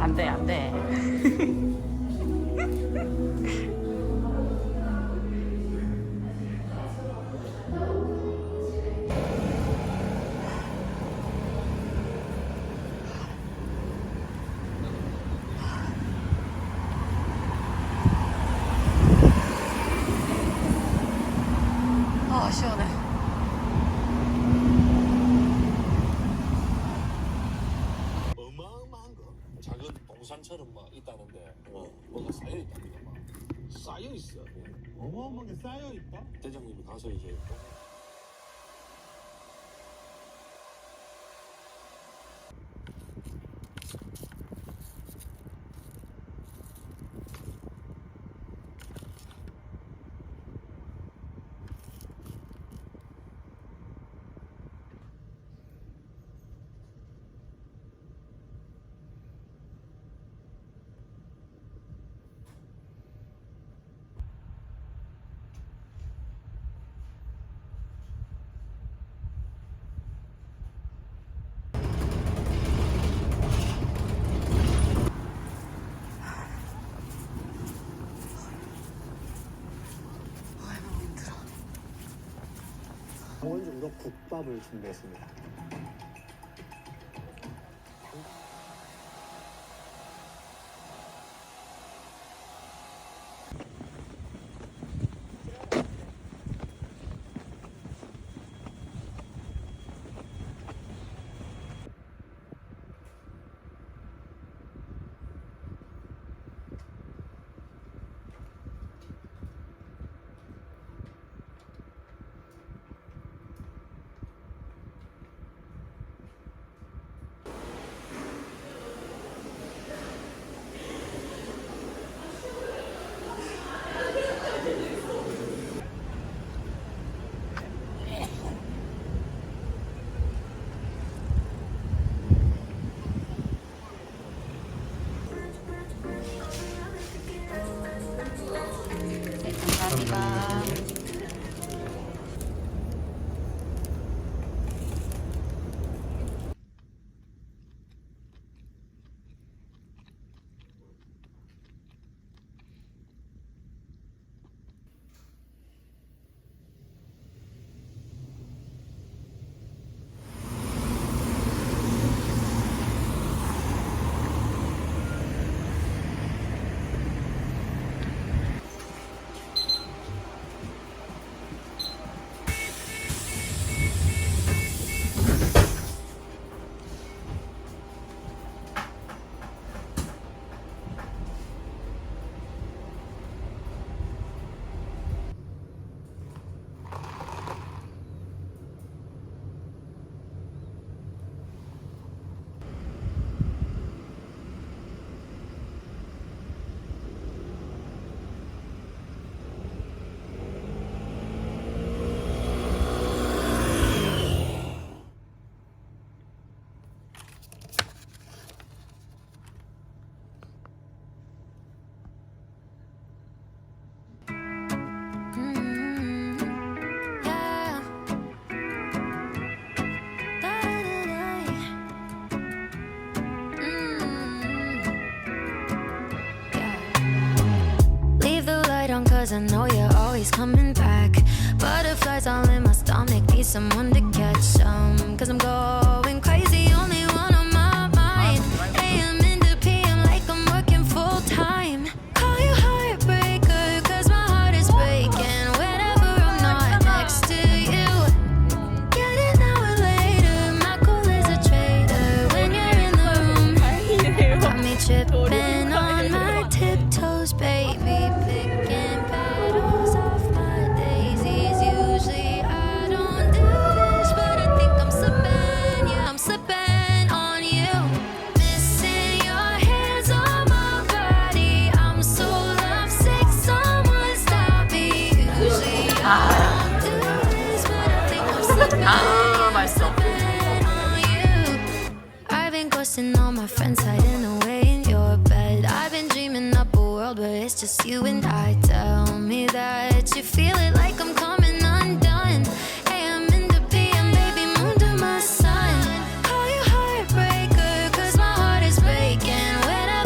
안 돼, 안 돼. 아, 시원해. 어마어마한 거 작은 동산처럼 막 있다는데 뭐가 쌓여 있답니다. 막 쌓여 있어. 어마어마하게 쌓여 있다. 대장님이 가서 이제 기본적으로 국밥을 준비했습니다. Cause I know you're always coming back. Butterflies all in my stomach, need someone to catch some. Cause I'm going crazy, only one on my mind. AM into PM like I'm working full time. Call you heartbreaker, cause my heart is breaking whenever I'm not next to you. Get it now or later, my cool is a traitor when you're in the room. Got me tripping on my tiptoes, baby. Picking petals off my daisies. Usually I don't do this, but I think I'm slipping. Yeah, I'm slipping on you. Missing your hands on my body. I'm so lovesick, someone stop me. Usually I don't do this, but I think I'm slipping. I'm slipping on you. I've been ghosting all my friends, hiding away in your bed. I've been dreaming up a world where it's just you and I. Tell me that you feel it like I'm coming undone. AM into PM, baby, moon to my sun. Call you heartbreaker, cause my heart is breaking whenever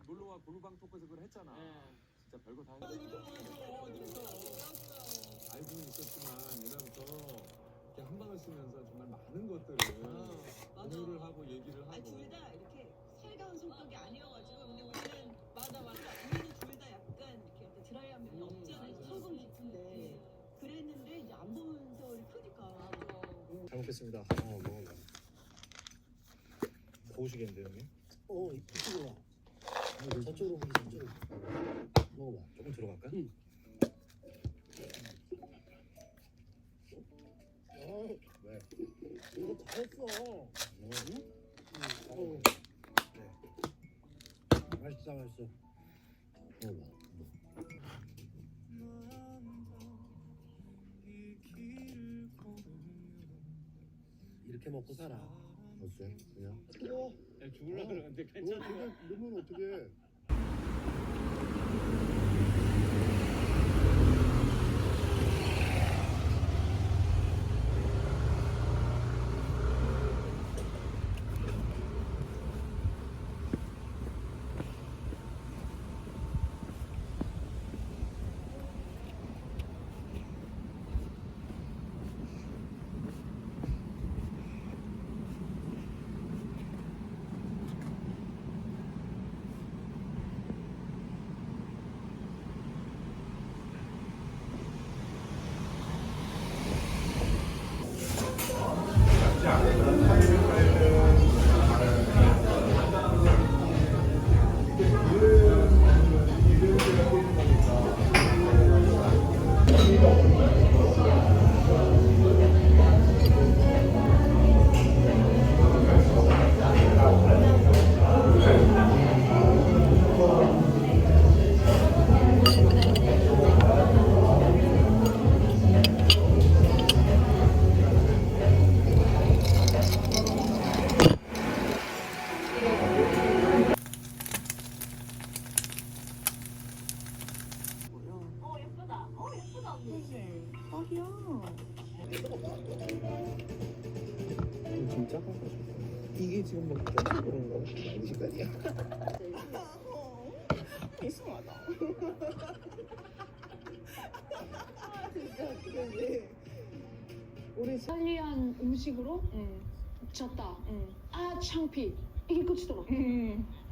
놀러와 볼방 토크에서 그걸 했잖아. 진짜 별거 다 했어. 알고는 있었지만 옛날부터 이렇게 한 방을 쓰면서 정말 많은 것들을 공유를 하고 얘기를 하고. 둘 다 이렇게 살가운 성격이 아니어가지고 근데 우리는 맞아 우리는 둘 다 약간 이렇게 어떤 드라이한 면이 없잖아요. 소금 깊은데 그랬는데 이제 안 보는 세월이 크니까. 잘 먹겠습니다. 먹어봐. 더우시겠는데 형님? 이쪽으로 와. 저쪽으로 오면 저쪽으로. 먹어봐. 조금 들어갈까? 응. 왜? 이거 잘했어. 응? 네. 맛있어. 먹어봐. 이렇게 먹고 살아. 어째? 그냥? 죽을라 그러는데 괜찮아. 이러면 어떡해. 진짜? 이게 지금 뭐 그런 거? 이 시간이야? 이상하다. 진짜 어떡하지? 우리 이탈리안 음식으로 졌다. 아 창피. 이게 끝이더라.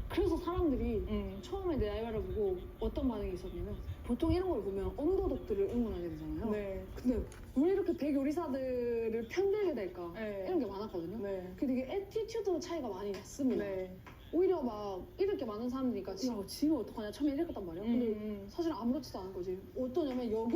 그래서 사람들이 처음에 내 알바를 보고 어떤 반응이 있었냐면 보통 이런 걸 보면 언더독들을 응원하게 되잖아요. 네. 근데 왜 이렇게 대교리사들을 편들게 될까? 네. 이런 게 많았거든요. 네. 근데 이게 애티튜드 차이가 많이 났습니다. 네. 오히려 막 이렇게 많은 사람들이니까 지금 어떡하냐 처음에 이랬단 말이야. 근데 사실 아무렇지도 않은 거지. 어떠냐면 여기